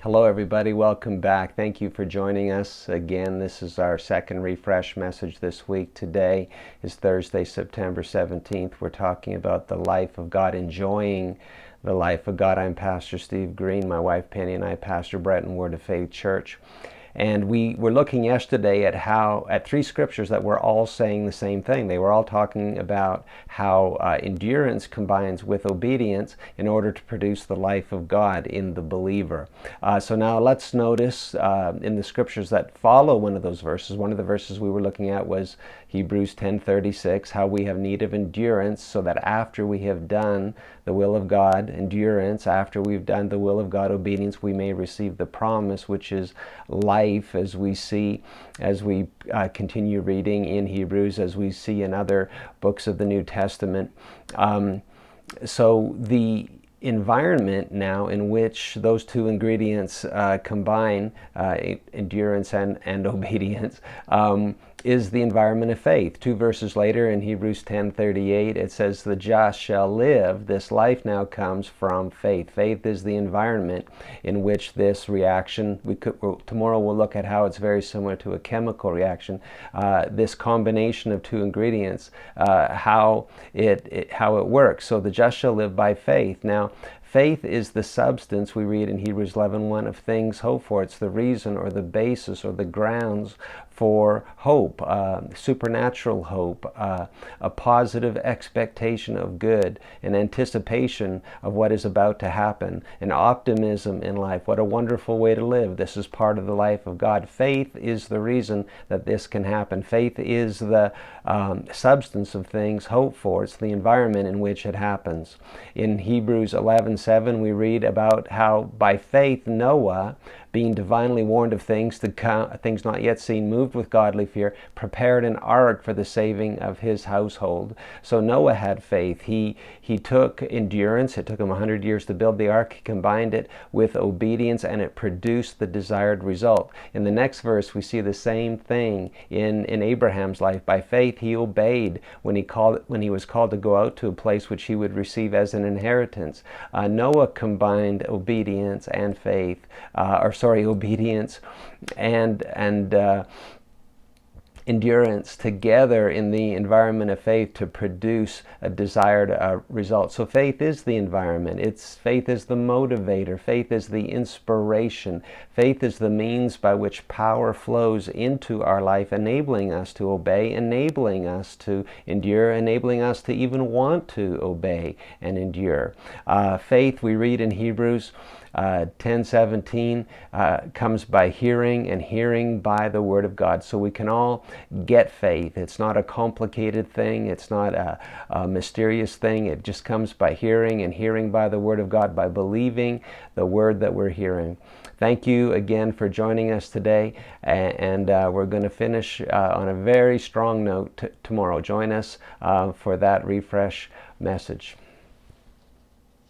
Hello everybody, welcome back. Thank you for joining us again. This is our second refresh message this week. Today is Thursday, September 17th. We're talking about the life of God, enjoying the life of God. I'm Pastor Steve Green. My wife Penny and I pastor Breton Word of Faith Church. And we were looking yesterday at three scriptures that were all saying the same thing. They were all talking about how endurance combines with obedience in order to produce the life of God in the believer. So now let's notice in the scriptures that follow one of those verses. One of the verses we were looking at was Hebrews 10:36, how we have need of endurance, so that after we have done the will of God, endurance, after we've done the will of God, obedience, we may receive the promise, which is life, as we see, as we continue reading in Hebrews, as we see in other books of the New Testament. So the environment now in which those two ingredients combine, endurance and obedience, is the environment of faith. Two verses later in Hebrews 10:38, it says, "The just shall live." This life now comes from faith. Faith is the environment in which this reaction, tomorrow we'll look at how it's very similar to a chemical reaction, this combination of two ingredients, how it works. So the just shall live by faith. Now, faith is the substance, we read in Hebrews 11:1, of things hoped for. It's the reason or the basis or the grounds for hope, supernatural hope, a positive expectation of good, an anticipation of what is about to happen, an optimism in life. What a wonderful way to live. This is part of the life of God. Faith is the reason that this can happen. Faith is the substance of things hoped for. It's the environment in which it happens. In Hebrews 11:7, we read about how by faith Noah, being divinely warned of things not yet seen, moved with godly fear, prepared an ark for the saving of his household. So Noah had faith. He took endurance. It took him 100 years to build the ark. He combined it with obedience, and it produced the desired result. In the next verse, we see the same thing in Abraham's life. By faith, he obeyed when he was called to go out to a place which he would receive as an inheritance. Noah combined obedience and faith, obedience and endurance together in the environment of faith to produce a desired result. So faith is the environment. Faith is the motivator. Faith is the inspiration. Faith is the means by which power flows into our life, enabling us to obey, enabling us to endure, enabling us to even want to obey and endure. Faith, we read in Hebrews 10:17, comes by hearing, and hearing by the Word of God. So we can all get faith. It's not a complicated thing. It's not a mysterious thing. It just comes by hearing, and hearing by the Word of God, by believing the Word that we're hearing. Thank you again for joining us today, and we're going to finish on a very strong note tomorrow. Join us for that refresh message.